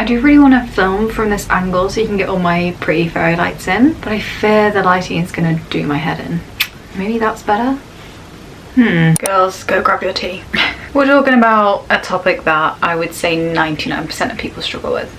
I do really want to film from this angle so you can get all my pretty fairy lights in, but I fear the lighting is going to do my head in. Maybe that's better? Girls, go grab your tea. We're talking about a topic that I would say 99% of people struggle with.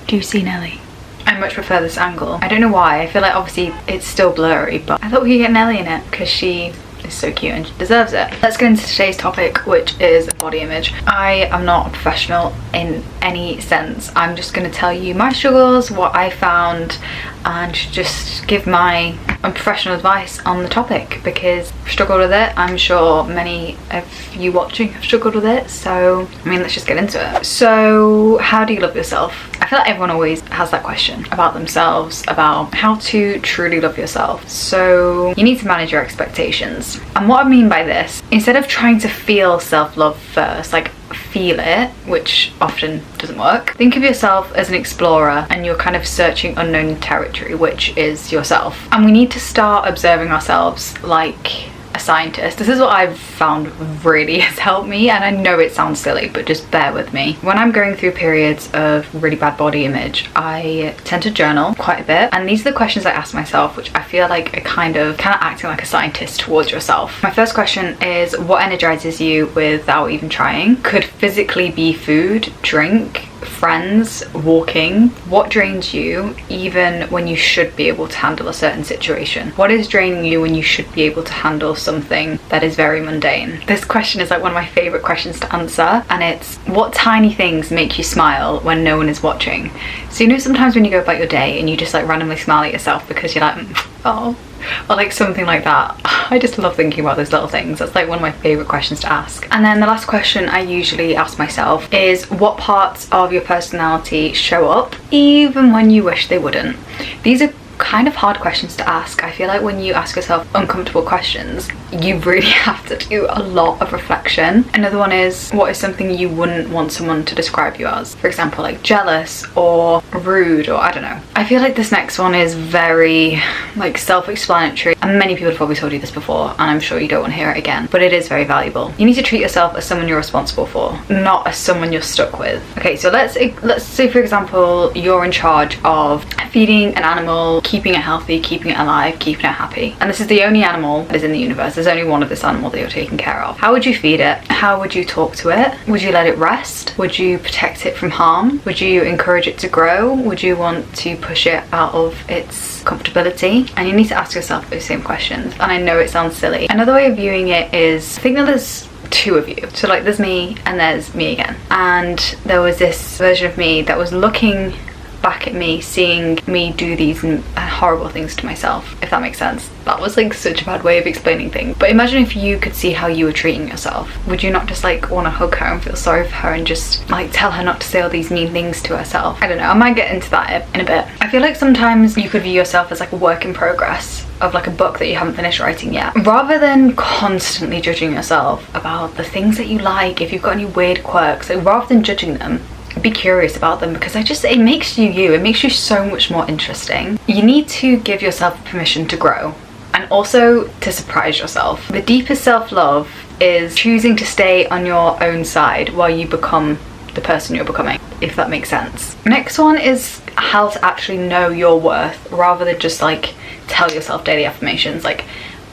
Do you see Nelly? I much prefer this angle. I don't know why. I feel like obviously it's still blurry, but I thought we could get Nelly in it because she is so cute and she deserves it. Let's get into today's topic, which is body image. I am not a professional in any sense. I'm just going to tell you my struggles, what I found, and just give my unprofessional advice on the topic because I've struggled with it. I'm sure many of you watching have struggled with it, so I mean, let's just get into it. So how do you love yourself? I feel like everyone always has that question about themselves, about how to truly love yourself. So you need to manage your expectations. And what I mean by this, instead of trying to feel self-love first, like feel it, which often doesn't work, think of yourself as an explorer and you're kind of searching unknown territory, which is yourself. And we need to start observing ourselves like a scientist. This is what I've found really has helped me, and I know it sounds silly, but just bear with me. When I'm going through periods of really bad body image, I tend to journal quite a bit, and these are the questions I ask myself, which I feel like are kind of acting like a scientist towards yourself. My first question is, what energizes you without even trying? Could physically be food, drink, friends, walking. What drains you even when you should be able to handle a certain situation? What is draining you when you should be able to handle something that is very mundane? This question is like one of my favorite questions to answer, and it's, what tiny things make you smile when no one is watching? So you know, sometimes when you go about your day and you just like randomly smile at yourself because you're like, oh, or like something like that. I just love thinking about those little things. That's like one of my favorite questions to ask. And then the last question I usually ask myself is, what parts of your personality show up even when you wish they wouldn't? These are kind of hard questions to ask. I feel like when you ask yourself uncomfortable questions, you really have to do a lot of reflection. Another one is, what is something you wouldn't want someone to describe you as? For example, like jealous or rude, or I don't know. I feel like this next one is very like self-explanatory, and many people have probably told you this before, and I'm sure you don't want to hear it again, but it is very valuable. You need to treat yourself as someone you're responsible for, not as someone you're stuck with. Okay, so let's say for example you're in charge of feeding an animal, keeping it healthy, keeping it alive, keeping it happy, and this is the only animal that is in the universe. There's only one of this animal that you're taking care of. How would you feed it? How would you talk to it? Would you let it rest? Would you protect it from harm? Would you encourage it to grow? Would you want to push it out of its comfortability? And you need to ask yourself those same questions. And I know it sounds silly. Another way of viewing it is, I think that there's two of you. So like there's me and there's me again. And there was this version of me that was looking back at me, seeing me do these horrible things to myself, if that makes sense. That was like such a bad way of explaining things, but imagine if you could see how you were treating yourself. Would you not just like want to hug her and feel sorry for her and just like tell her not to say all these mean things to herself? I don't know, I might get into that in a bit. I feel like sometimes you could view yourself as like a work in progress of like a book that you haven't finished writing yet. Rather than constantly judging yourself about the things that you like, if you've got any weird quirks, like rather than judging them, be curious about them, because it makes you you. It makes you so much more interesting. You need to give yourself permission to grow and also to surprise yourself. The deepest self-love is choosing to stay on your own side while you become the person you're becoming, if that makes sense. Next one is how to actually know your worth rather than just like tell yourself daily affirmations like,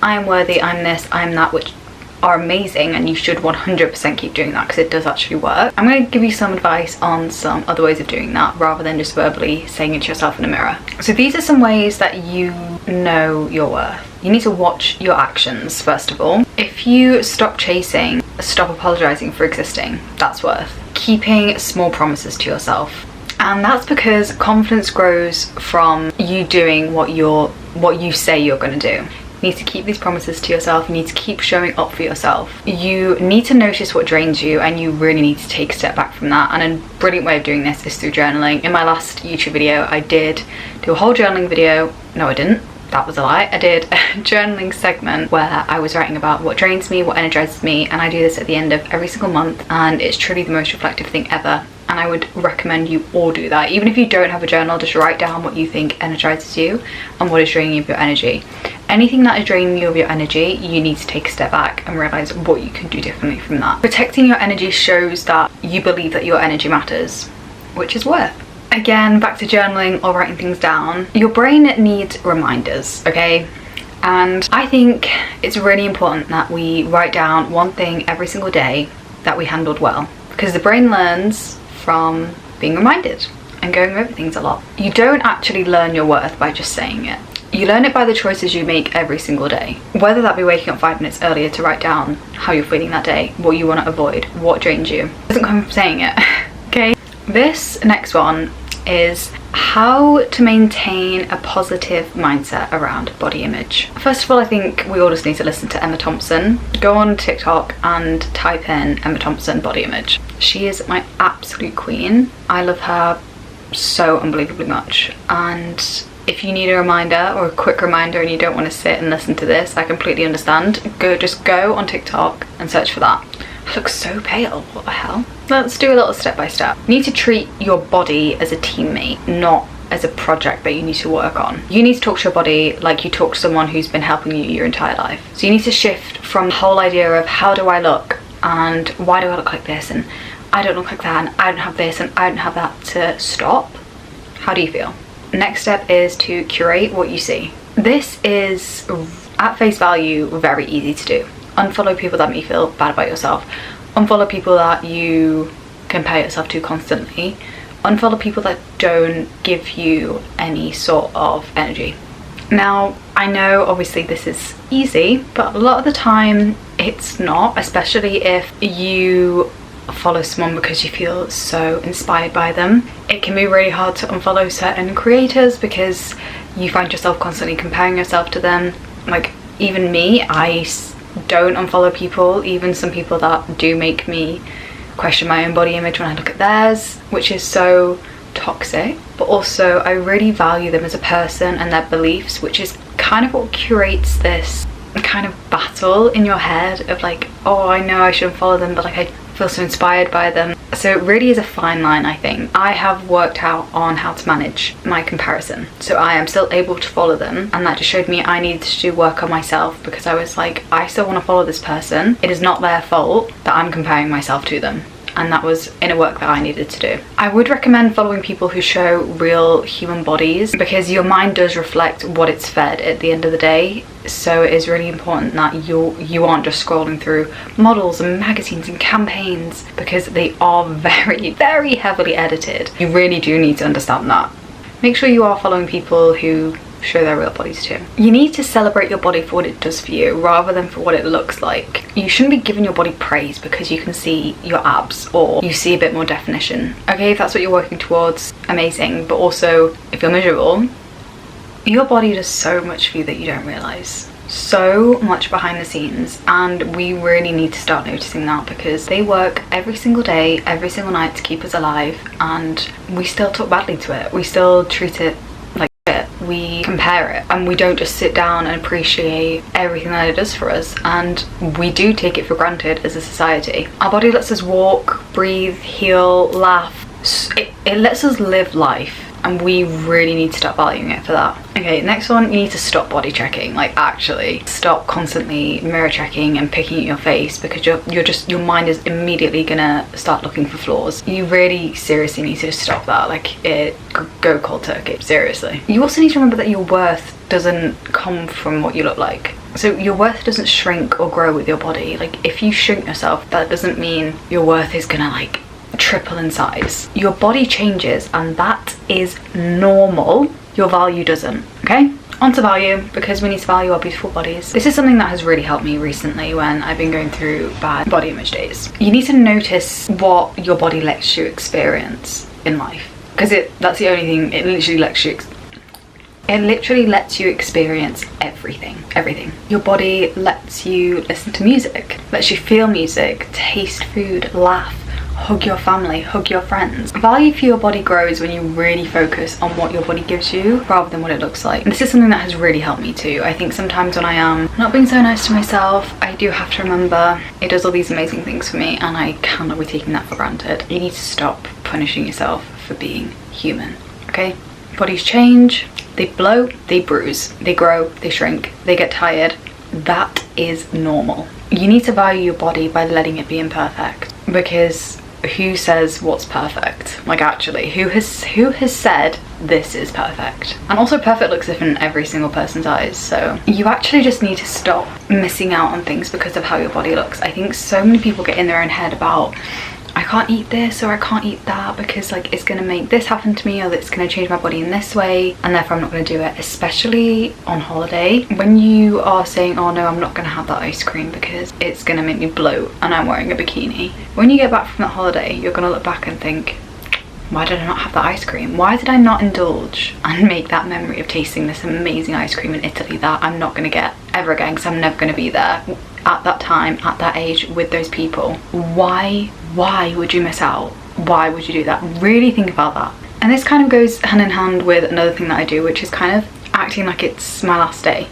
I'm worthy, I'm this, I'm that, which are amazing, and you should 100% keep doing that because it does actually work. I'm going to give you some advice on some other ways of doing that rather than just verbally saying it to yourself in a mirror. So these are some ways that you know your worth. You need to watch your actions first of all. If you stop chasing, stop apologizing for existing, that's worth. Keeping small promises to yourself. And that's because confidence grows from you doing what you say you're going to do. You need to keep these promises to yourself. You need to keep showing up for yourself. You need to notice what drains you, and you really need to take a step back from that. And a brilliant way of doing this is through journaling. In my last YouTube video, I did do a whole journaling video. No, I didn't. That was a lie. I did a journaling segment where I was writing about what drains me, what energizes me, and I do this at the end of every single month, and it's truly the most reflective thing ever. And I would recommend you all do that. Even if you don't have a journal, just write down what you think energizes you and what is draining you of your energy. Anything that is draining you of your energy, you need to take a step back and realize what you can do differently from that. Protecting your energy shows that you believe that your energy matters, which is worth. Again, back to journaling or writing things down. Your brain needs reminders, okay? And I think it's really important that we write down one thing every single day that we handled well, because the brain learns from being reminded and going over things a lot. You don't actually learn your worth by just saying it. You learn it by the choices you make every single day, whether that be waking up 5 minutes earlier to write down how you're feeling that day, what you want to avoid, what drains you. It doesn't come from saying it. Okay, this next one is how to maintain a positive mindset around body image. First of all, I think we all just need to listen to Emma Thompson. Go on TikTok and type in Emma Thompson body image. She is my absolute queen. I love her so unbelievably much, and if you need a reminder or a quick reminder and you don't want to sit and listen to this, I completely understand. Just go on TikTok and search for that. I look so pale, what the hell? Let's do a little step by step. You need to treat your body as a teammate, not as a project that you need to work on. You need to talk to your body like you talk to someone who's been helping you your entire life. So you need to shift from the whole idea of how do I look and why do I look like this and I don't look like that and I don't have this and I don't have that, to stop. How do you feel? Next step is to curate what you see. This is, at face value, very easy to do. Unfollow people that make you feel bad about yourself. Unfollow people that you compare yourself to constantly. Unfollow people that don't give you any sort of energy. Now, I know obviously this is easy, but a lot of the time it's not, especially if you follow someone because you feel so inspired by them. It can be really hard to unfollow certain creators because you find yourself constantly comparing yourself to them. Like, even me, I don't unfollow people, even some people that do make me question my own body image when I look at theirs, which is so toxic. But also I really value them as a person and their beliefs, which is kind of what curates this kind of battle in your head of like, oh, I know I should unfollow them, but like I feel so inspired by them. So it really is a fine line, I think. I have worked out on how to manage my comparison, so I am still able to follow them, and that just showed me I needed to do work on myself, because I was like, I still want to follow this person. It is not their fault that I'm comparing myself to them. And that was inner work that I needed to do. I would recommend following people who show real human bodies, because your mind does reflect what it's fed at the end of the day. So it is really important that you aren't just scrolling through models and magazines and campaigns, because they are very, very heavily edited. You really do need to understand that. Make sure you are following people who show their real bodies too. You need to celebrate your body for what it does for you rather than for what it looks like. You shouldn't be giving your body praise because you can see your abs or you see a bit more definition. Okay, if that's what you're working towards, amazing. But also, if you're miserable, your body does so much for you that you don't realise. So much behind the scenes, and we really need to start noticing that, because they work every single day, every single night to keep us alive, and we still talk badly to it. We still treat it like shit. We compare it, and we don't just sit down and appreciate everything that it does for us, and we do take it for granted as a society. Our body lets us walk, breathe, heal, laugh. It lets us live life, and we really need to start valuing it for that. Okay, next one, you need to stop body checking. Like, actually stop constantly mirror checking and picking at your face, because your mind is immediately gonna start looking for flaws. You really seriously need to just stop that. Like, go cold turkey, seriously. You also need to remember that your worth doesn't come from what you look like. So your worth doesn't shrink or grow with your body. Like, if you shrink yourself, that doesn't mean your worth is gonna like triple in size. Your body changes, and that is normal. Your value doesn't. Okay, on to value, because we need to value our beautiful bodies. This is something that has really helped me recently when I've been going through bad body image days. You need to notice what your body lets you experience in life, because that's the only thing it literally lets you It literally lets you experience everything. Your body lets you listen to music, lets you feel music, taste food, laugh, hug your family, hug your friends. Value for your body grows when you really focus on what your body gives you rather than what it looks like. And this is something that has really helped me too. I think sometimes when I am not being so nice to myself, I do have to remember it does all these amazing things for me, and I cannot be taking that for granted. You need to stop punishing yourself for being human, okay? Bodies change, they blow, they bruise, they grow, they shrink, they get tired. That is normal. You need to value your body by letting it be imperfect, because who says what's perfect? Like, actually, who has said this is perfect? And also, perfect looks different in every single person's eyes, so you actually just need to stop missing out on things because of how your body looks. I think so many people get in their own head about, I can't eat this or I can't eat that because like it's gonna make this happen to me, or it's gonna change my body in this way, and therefore I'm not gonna do it. Especially on holiday, when you are saying, oh no, I'm not gonna have that ice cream because it's gonna make me bloat and I'm wearing a bikini. When you get back from that holiday, you're gonna look back and think, why did I not have that ice cream? Why did I not indulge and make that memory of tasting this amazing ice cream in Italy that I'm not gonna get ever again because I'm never gonna be there at that time, at that age, with those people? Why would you miss out? Why would you do that? Really think about that. And this kind of goes hand in hand with another thing that I do, which is kind of acting like it's my last day.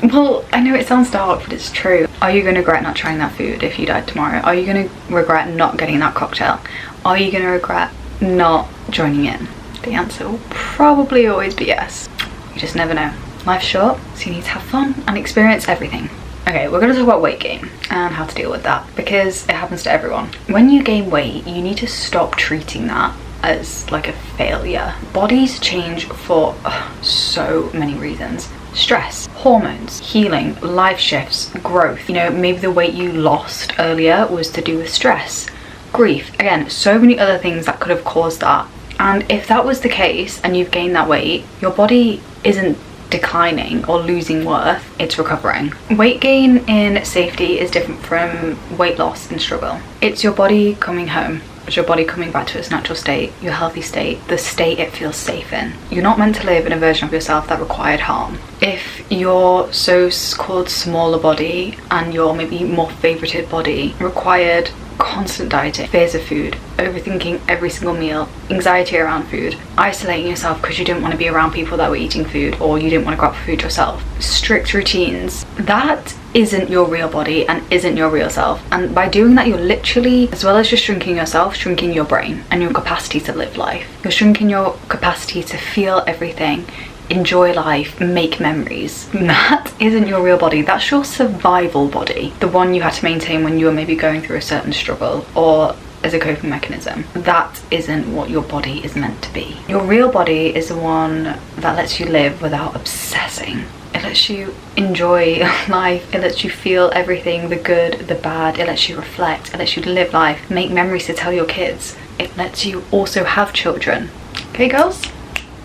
Well, I know it sounds dark, but it's true. Are you going to regret not trying that food if you died tomorrow? Are you going to regret not getting that cocktail? Are you going to regret not joining in? The answer will probably always be yes. You just never know. Life's short, so you need to have fun and experience everything. Okay, we're going to talk about weight gain and how to deal with that, because it happens to everyone. When you gain weight, you need to stop treating that as like a failure. Bodies change for so many reasons. Stress, hormones, healing, life shifts, growth. You know, maybe the weight you lost earlier was to do with stress, grief. Again, so many other things that could have caused that. And if that was the case and you've gained that weight, your body isn't declining or losing worth, it's recovering. Weight gain in safety is different from weight loss in struggle. It's your body coming home. It's your body coming back to its natural state, your healthy state, the state it feels safe in. You're not meant to live in a version of yourself that required harm. If your so-called smaller body and your maybe more favorited body required constant dieting, fears of food, overthinking every single meal, anxiety around food, isolating yourself because you didn't want to be around people that were eating food, or you didn't want to go out for food yourself, strict routines, that isn't your real body and isn't your real self. And by doing that, you're literally, as well as just shrinking yourself, shrinking your brain and your capacity to live life. You're shrinking your capacity to feel everything, enjoy life, make memories. That isn't your real body. That's your survival body, the one you had to maintain when you were maybe going through a certain struggle or as a coping mechanism. That isn't what your body is meant to be. Your real body is the one that lets you live without obsessing. It lets you enjoy life, it lets you feel everything, the good, the bad, it lets you reflect, it lets you live life, make memories to tell your kids. It lets you also have children. Okay, girls?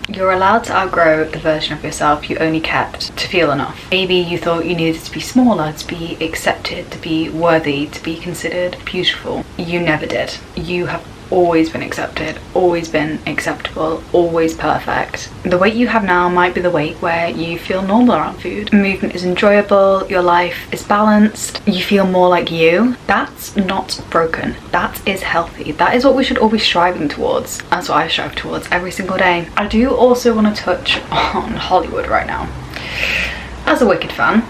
You're allowed to outgrow the version of yourself you only kept to feel enough. Maybe you thought you needed to be smaller, to be accepted, to be worthy, to be considered beautiful. You never did. You have always been accepted, always been acceptable, always perfect. The weight you have now might be the weight where you feel normal around food. Movement is enjoyable, your life is balanced, you feel more like you. That's not broken. That is healthy. That is what we should all be striving towards. That's what I strive towards every single day. I do also want to touch on Hollywood right now. As a Wicked fan,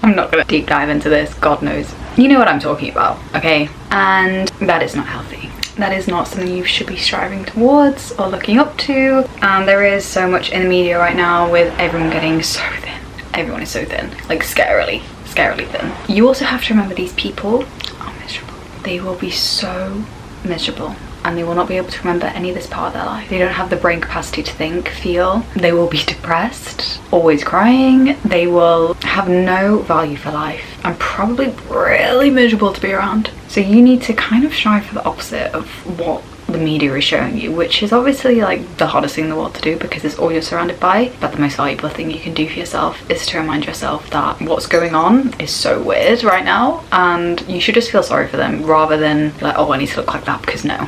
I'm not going to deep dive into this, God knows. You know what I'm talking about, okay? And that is not healthy. That is not something you should be striving towards or looking up to. And there is so much in the media right now with everyone getting so thin. Everyone is so thin, like scarily thin. You also have to remember these people are miserable. They will be so miserable and they will not be able to remember any of this part of their life. They don't have the brain capacity to think, feel. They will be depressed, always crying. They will have no value for life and probably really miserable to be around. So you need to kind of strive for the opposite of what the media is showing you, which is obviously like the hardest thing in the world to do because it's all you're surrounded by. But the most valuable thing you can do for yourself is to remind yourself that what's going on is so weird right now and you should just feel sorry for them rather than like, oh, I need to look like that, because no.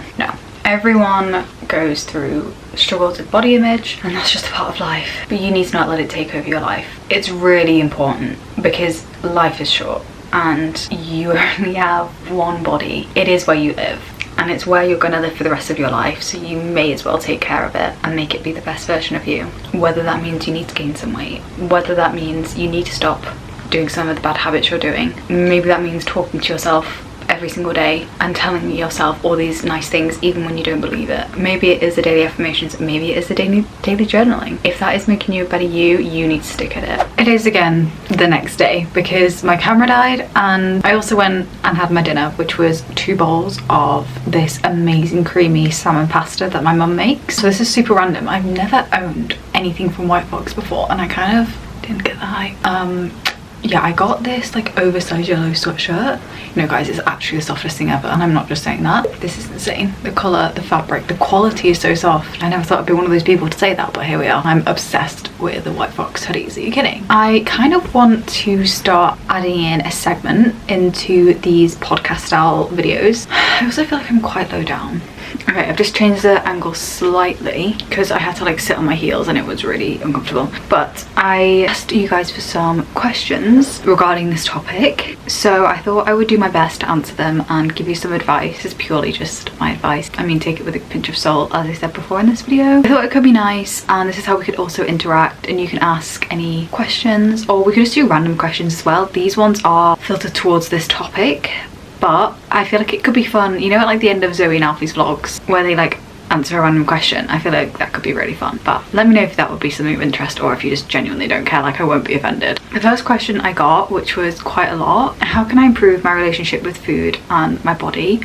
Everyone goes through struggles with body image and that's just a part of life, but you need to not let it take over your life. It's really important because life is short and you only have one body. It is where you live and it's where you're going to live for the rest of your life, so you may as well take care of it and make it be the best version of you. Whether that means you need to gain some weight, whether that means you need to stop doing some of the bad habits you're doing, maybe that means talking to yourself every single day and telling yourself all these nice things even when you don't believe it. Maybe it is the daily affirmations, maybe it is the daily journaling. If that is making you a better you need to stick at it. It is again the next day because my camera died, and I also went and had my dinner, which was 2 bowls of this amazing creamy salmon pasta that my mum makes. So this is super random. I've never owned anything from White Fox before, and I kind of didn't get the hype. Yeah, I got this like oversized yellow sweatshirt. You know guys, it's actually the softest thing ever, and I'm not just saying that. This is insane. The colour, the fabric, the quality is so soft. I never thought I'd be one of those people to say that, but here we are. I'm obsessed with the White Fox hoodies. Are you kidding? I kind of want to start adding in a segment into these podcast style videos. I also feel like I'm quite low down. Okay, I've just changed the angle slightly because I had to like sit on my heels and it was really uncomfortable. But I asked you guys for some questions regarding this topic, so I thought I would do my best to answer them and give you some advice. It's purely just my advice. I mean, take it with a pinch of salt, as I said before in this video. I thought it could be nice, and this is how we could also interact, and you can ask any questions, or we could just do random questions as well. These ones are filtered towards this topic, but I feel like it could be fun, you know, at like the end of Zoe and Alfie's vlogs where they like answer a random question. I feel like that could be really fun. But let me know if that would be something of interest, or if you just genuinely don't care. Like, I won't be offended. The first question I got, which was quite a lot: how can I improve my relationship with food and my body?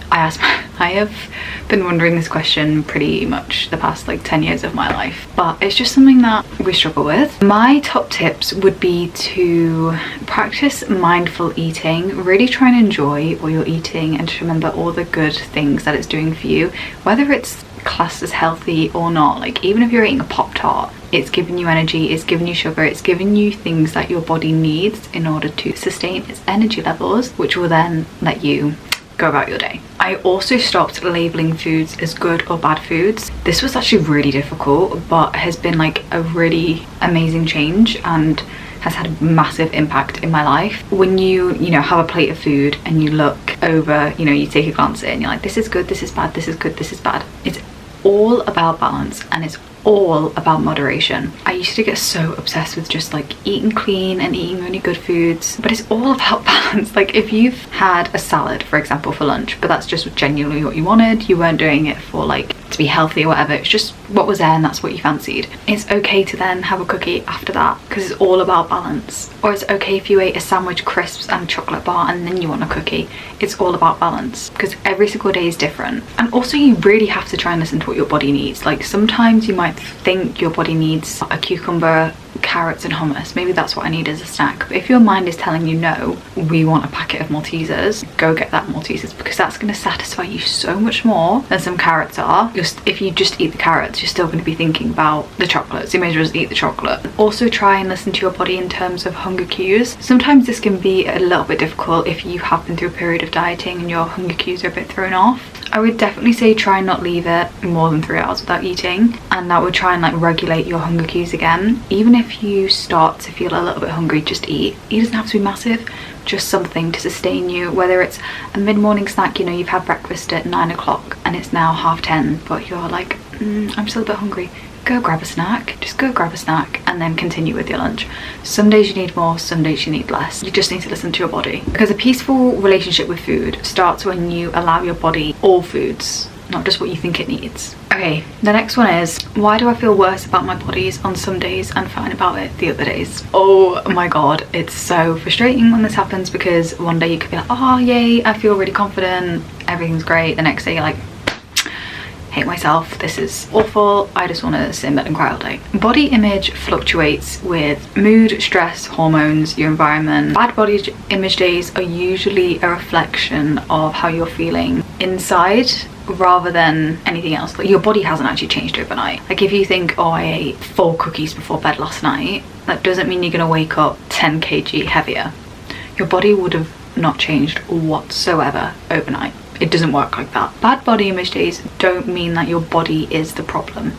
I have been wondering this question pretty much the past like 10 years of my life, but it's just something that we struggle with. My top tips would be to practice mindful eating. Really try and enjoy what you're eating, and just remember all the good things that it's doing for you, whether it's classed as healthy or not. Like, even if you're eating a Pop-Tart, it's giving you energy, it's giving you sugar, it's giving you things that your body needs in order to sustain its energy levels, which will then let you go about your day. I also stopped labeling foods as good or bad foods. This was actually really difficult, but has been like a really amazing change and has had a massive impact in my life. When you know, have a plate of food and you look over, you know, you take a glance at it and you're like, this is good, this is bad, this is good, this is bad. It's all about balance, and it's all about moderation. I used to get so obsessed with just like eating clean and eating really good foods, but it's all about balance. Like, if you've had a salad, for example, for lunch, but that's just genuinely what you wanted, you weren't doing it for like to be healthy or whatever, it's just what was there and that's what you fancied, it's okay to then have a cookie after that, because it's all about balance. Or it's okay if you ate a sandwich, crisps and a chocolate bar and then you want a cookie. It's all about balance, because every single day is different. And also, you really have to try and listen to what your body needs. Like, sometimes you might think your body needs a cucumber, carrots and hummus. Maybe that's what I need as a snack. But if your mind is telling you, no, we want a packet of Maltesers, go get that Maltesers, because that's going to satisfy you so much more than some carrots are. Just if you just eat the carrots, you're still going to be thinking about the chocolates. You may as well just eat the chocolate. Also, try and listen to your body in terms of hunger cues. Sometimes this can be a little bit difficult if you have been through a period of dieting and your hunger cues are a bit thrown off. I would definitely say try and not leave it more than 3 hours without eating, and that would try and like regulate your hunger cues again. Even if you start to feel a little bit hungry, just eat. It doesn't have to be massive, just something to sustain you, whether it's a mid-morning snack. You know, you've had breakfast at 9 o'clock and it's now 10:30, but you're like, I'm still a bit hungry. Go grab a snack, just go grab a snack and then continue with your lunch. Some days you need more, some days you need less. You just need to listen to your body, because a peaceful relationship with food starts when you allow your body all foods, not just what you think it needs. Okay, the next one is, why do I feel worse about my bodies on some days and fine about it the other days? Oh my god, it's so frustrating when this happens, because one day you could be like, oh yay, I feel really confident, everything's great. The next day you're like, hate myself, this is awful, I just want to sit in bed and cry all day. Body image fluctuates with mood, stress, hormones, your environment. Bad body image days are usually a reflection of how you're feeling inside rather than anything else. Like, your body hasn't actually changed overnight. Like, if you think, oh, I ate 4 cookies before bed last night, that doesn't mean you're gonna wake up 10 kg heavier. Your body would have not changed whatsoever overnight. It doesn't work like that. Bad body image days don't mean that your body is the problem.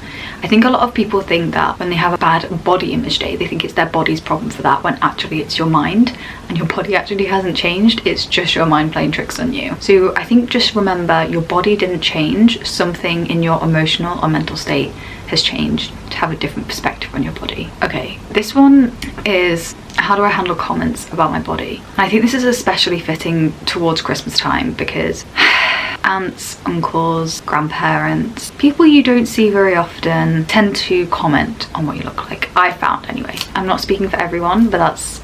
I think a lot of people think that when they have a bad body image day, they think it's their body's problem for that, when actually it's your mind, and your body actually hasn't changed. It's just your mind playing tricks on you. So I think just remember, your body didn't change. Something in your emotional or mental state has changed to have a different perspective on your body. Okay, this one is, how do I handle comments about my body? And I think this is especially fitting towards Christmas time, because aunts, uncles, grandparents, people you don't see very often tend to comment on what you look like. I found anyway. I'm not speaking for everyone, but that's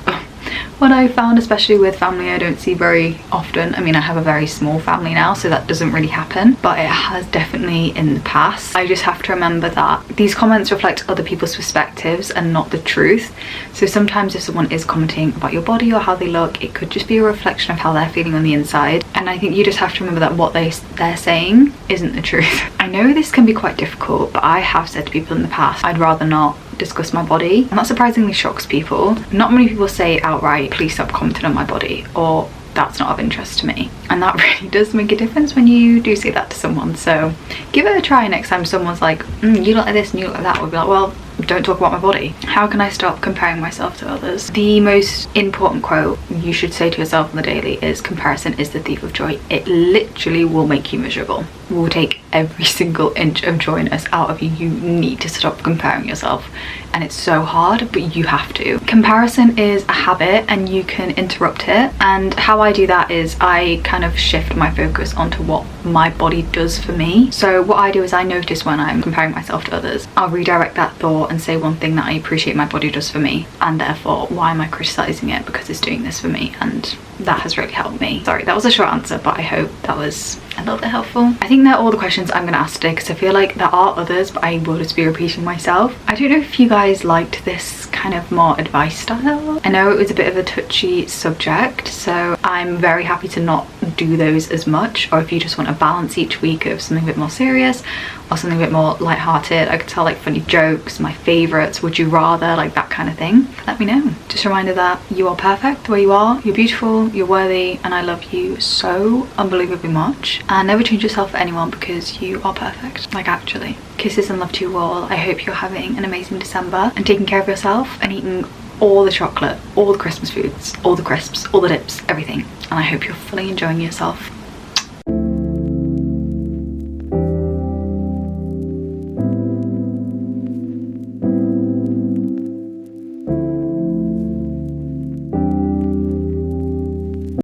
what I found, especially with family I don't see very often. I mean, I have a very small family now, so that doesn't really happen, but it has definitely in the past. I just have to remember that these comments reflect other people's perspectives and not the truth. So sometimes if someone is commenting about your body or how they look, it could just be a reflection of how they're feeling on the inside. And I think you just have to remember that what they're saying isn't the truth. I know this can be quite difficult, but I have said to people in the past, I'd rather not discuss my body, and that surprisingly shocks people. Not many people say outright, please stop commenting on my body, or that's not of interest to me, and that really does make a difference when you do say that to someone. So give it a try next time someone's like, you look like this and you look like that. We'll be like, well, don't talk about my body. How can I stop comparing myself to others? The most important quote you should say to yourself on the daily is, comparison is the thief of joy. It literally will make you miserable. It will take every single inch of joyness out of you. You need to stop comparing yourself, and it's so hard, but you have to. Comparison is a habit and you can interrupt it, and how I do that is I kind of shift my focus onto what my body does for me. So what I do is I notice when I'm comparing myself to others, I'll redirect that thought and say one thing that I appreciate my body does for me, and therefore why am I criticizing it because it's doing this for me? And that has really helped me. Sorry, that was a short answer, but I hope that was a little bit helpful. I think they're all the questions I'm going to ask today, because I feel like there are others, but I will just be repeating myself. I don't know if you guys liked this kind of more advice style. I know it was a bit of a touchy subject, so I'm very happy to not do those as much, or if you just want a balance each week of something a bit more serious or something a bit more light-hearted. I could tell like funny jokes, my favorites, would you rather, like that kind of thing. Let me know. Just a reminder that you are perfect the way you are. You're beautiful, you're worthy, and I love you so unbelievably much. And never change yourself for anyone, because you are perfect, like actually. Kisses and love to you all. I hope you're having an amazing December and taking care of yourself and eating all the chocolate, all the Christmas foods, all the crisps, all the dips, everything. And I hope you're fully enjoying yourself.